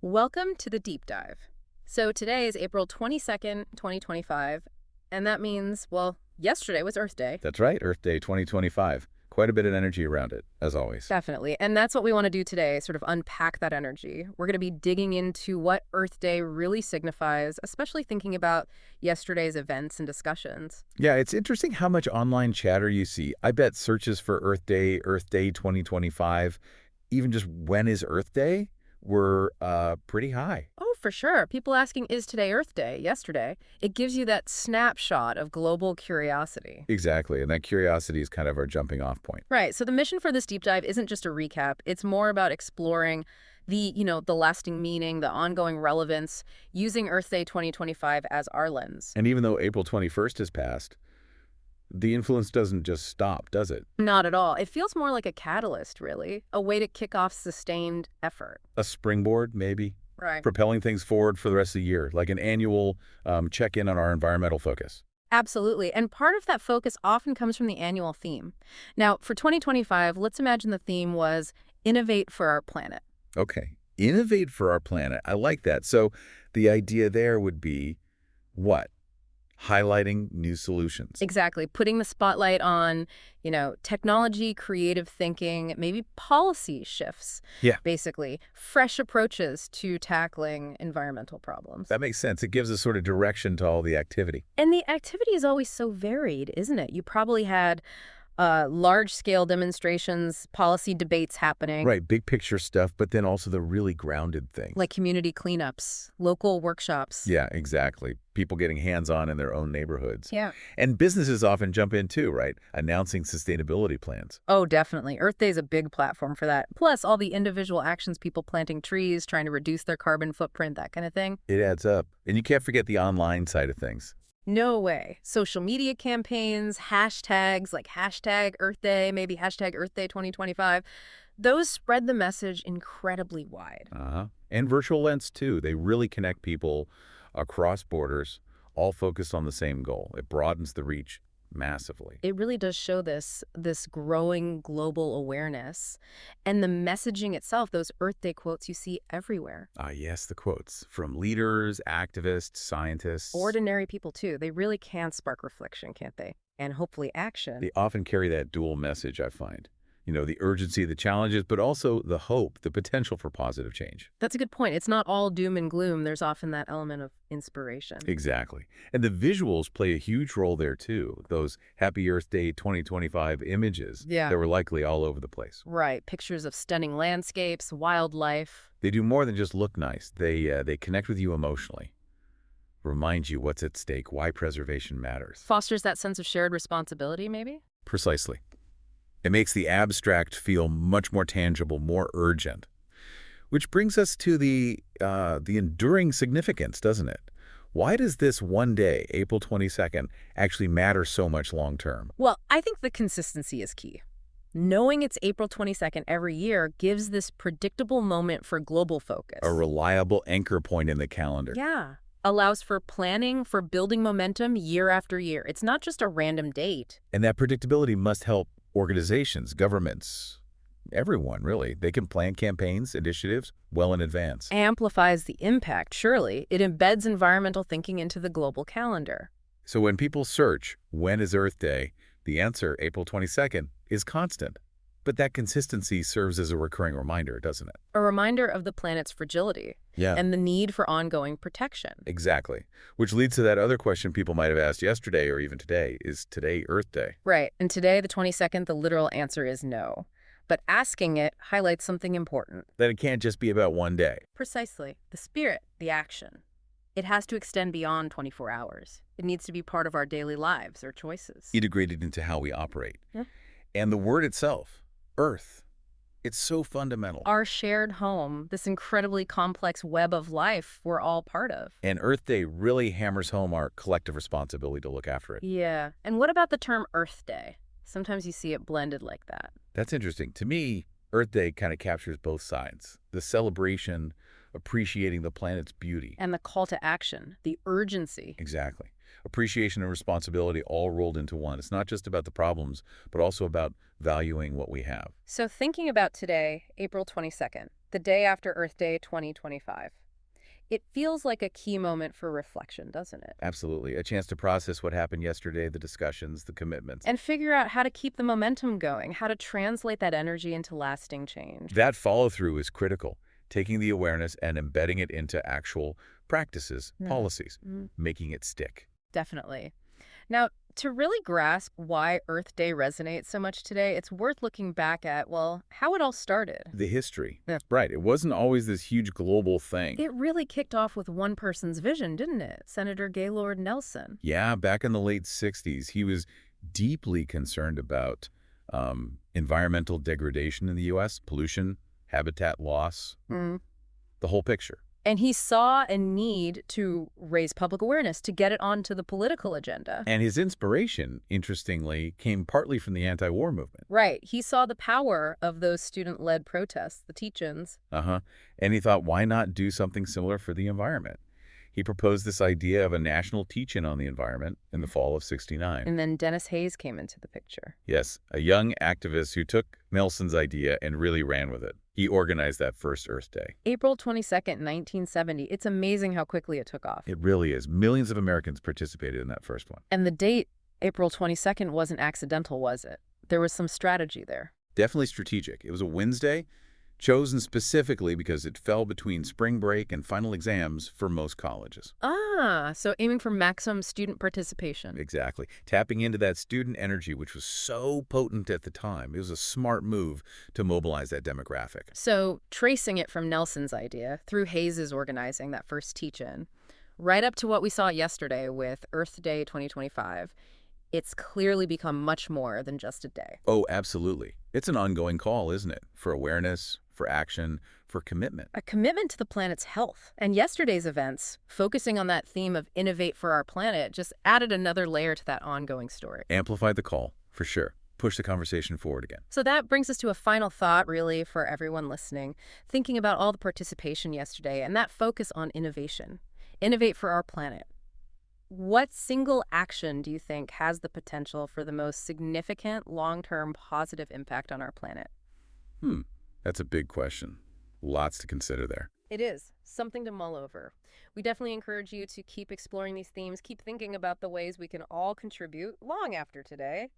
Welcome to the deep dive. So today is April 22nd, 2025, and that means, well, yesterday was Earth Day. That's right, Earth Day 2025. Quite a bit of energy around it, as always. Definitely. And that's what we want to do today, sort of unpack that energy. We're going to be digging into what Earth Day really signifies, especially thinking about yesterday's events and discussions. Yeah, it's interesting how much online chatter you see. I bet searches for Earth Day 2025, even just when is Earth Day, were pretty high. Oh, for sure. People asking, is today Earth Day? Yesterday. It gives you that snapshot of global curiosity. Exactly, and that curiosity is kind of our jumping off point. Right. So the mission for this deep dive isn't just a recap. It's more about exploring the lasting meaning, the ongoing relevance, using Earth Day 2025 as our lens. And even though April 21st has passed, the influence doesn't just stop, does it? Not at all. It feels more like a catalyst, really, a way to kick off sustained effort. A springboard, maybe? Right. Propelling things forward for the rest of the year, like an annual check-in on our environmental focus. Absolutely. And part of that focus often comes from the annual theme. Now, for 2025, let's imagine the theme was innovate for our planet. Okay. Innovate for our planet. I like that. So the idea there would be what? Highlighting new solutions. Exactly. Putting the spotlight on, technology, creative thinking, maybe policy shifts. Yeah. Basically, fresh approaches to tackling environmental problems. That makes sense. It gives a sort of direction to all the activity. And the activity is always so varied, isn't it? You probably had large-scale demonstrations, policy debates happening. Right. Big picture stuff, but then also the really grounded things. Like community cleanups, local workshops. Yeah, exactly. People getting hands-on in their own neighborhoods. Yeah. And businesses often jump in too, right? Announcing sustainability plans. Oh, definitely. Earth Day is a big platform for that. Plus, all the individual actions, people planting trees, trying to reduce their carbon footprint, that kind of thing. It adds up. And you can't forget the online side of things. No way. Social media campaigns, hashtags like hashtag Earth Day, maybe hashtag Earth Day 2025. Those spread the message incredibly wide. And virtual events too. They really connect people across borders, all focused on the same goal. It broadens the reach massively. It really does show this growing global awareness. And the messaging itself, those Earth Day quotes you see everywhere. Yes, the quotes from leaders, activists, scientists. Ordinary people, too. They really can spark reflection, can't they? And hopefully action. They often carry that dual message, I find. The urgency of the challenges, but also the hope, the potential for positive change. That's a good point. It's not all doom and gloom. There's often that element of inspiration. Exactly. And the visuals play a huge role there, too. Those Happy Earth Day 2025 images that were likely all over the place. Right. Pictures of stunning landscapes, wildlife. They do more than just look nice. They connect with you emotionally. Remind you what's at stake, why preservation matters. Fosters that sense of shared responsibility, maybe? Precisely. It makes the abstract feel much more tangible, more urgent. Which brings us to the enduring significance, doesn't it? Why does this one day, April 22nd, actually matter so much long term? Well, I think the consistency is key. Knowing it's April 22nd every year gives this predictable moment for global focus. A reliable anchor point in the calendar. Yeah. Allows for planning, for building momentum year after year. It's not just a random date. And that predictability must help organizations, governments, everyone, really. They can plan campaigns, initiatives well in advance. Amplifies the impact, surely. It embeds environmental thinking into the global calendar. So when people search, when is Earth Day, the answer, April 22nd, is constant. But that consistency serves as a recurring reminder, doesn't it? A reminder of the planet's fragility. Yeah. And the need for ongoing protection. Exactly. Which leads to that other question people might have asked yesterday or even today. Is today Earth Day? Right. And today, the 22nd, the literal answer is no. But asking it highlights something important. That it can't just be about one day. Precisely. The spirit, the action. It has to extend beyond 24 hours. It needs to be part of our daily lives or choices. Integrated into how we operate. Yeah. And the word itself, Earth, it's so fundamental. Our shared home, this incredibly complex web of life we're all part of. And Earth Day really hammers home our collective responsibility to look after it. Yeah. And what about the term Earth Day? Sometimes you see it blended like that. That's interesting. To me, Earth Day kind of captures both sides. The celebration, appreciating the planet's beauty. And the call to action, the urgency. Exactly. Appreciation and responsibility all rolled into one. It's not just about the problems, but also about valuing what we have. So thinking about today, April 22nd, The day after Earth Day 2025. It feels like a key moment for reflection, doesn't it? Absolutely. A chance to process what happened yesterday, the discussions, the commitments. And figure out how to keep the momentum going, how to translate that energy into lasting change. That follow-through is critical, taking the awareness and embedding it into actual practices, Mm, policies, mm, making it stick. Definitely. Now, to really grasp why Earth Day resonates so much today, it's worth looking back at, well, how it all started. The history. Yeah. Right. It wasn't always this huge global thing. It really kicked off with one person's vision, didn't it? Senator Gaylord Nelson. Yeah, back in the late 60s, he was deeply concerned about environmental degradation in the U.S., pollution, habitat loss, Mm. the whole picture. And he saw a need to raise public awareness, to get it onto the political agenda. And his inspiration, interestingly, came partly from the anti-war movement. Right. He saw the power of those student-led protests, the teach-ins. Uh-huh. And he thought, why not do something similar for the environment? He proposed this idea of a national teach-in on the environment in the fall of '69. And then Dennis Hayes came into the picture. Yes, a young activist who took Nelson's idea and really ran with it. He organized that first Earth Day. April 22nd, 1970. It's amazing how quickly it took off. It really is. Millions of Americans participated in that first one. And the date, April 22nd, wasn't accidental, was it? There was some strategy there. Definitely strategic. It was a Wednesday, chosen specifically because it fell between spring break and final exams for most colleges. Ah, so aiming for maximum student participation. Exactly. Tapping into that student energy, which was so potent at the time. It was a smart move to mobilize that demographic. So tracing it from Nelson's idea through Hayes's organizing that first teach-in, right up to what we saw yesterday with Earth Day 2025, it's clearly become much more than just a day. Oh, absolutely. It's an ongoing call, isn't it? For awareness, for action, for commitment. A commitment to the planet's health. And yesterday's events, focusing on that theme of innovate for our planet, just added another layer to that ongoing story. Amplify the call, for sure. Push the conversation forward again. So that brings us to a final thought, really, for everyone listening, thinking about all the participation yesterday and that focus on innovation. Innovate for our planet. What single action do you think has the potential for the most significant long-term positive impact on our planet? That's a big question. Lots to consider there. It is something to mull over. We definitely encourage you to keep exploring these themes, keep thinking about the ways we can all contribute long after today.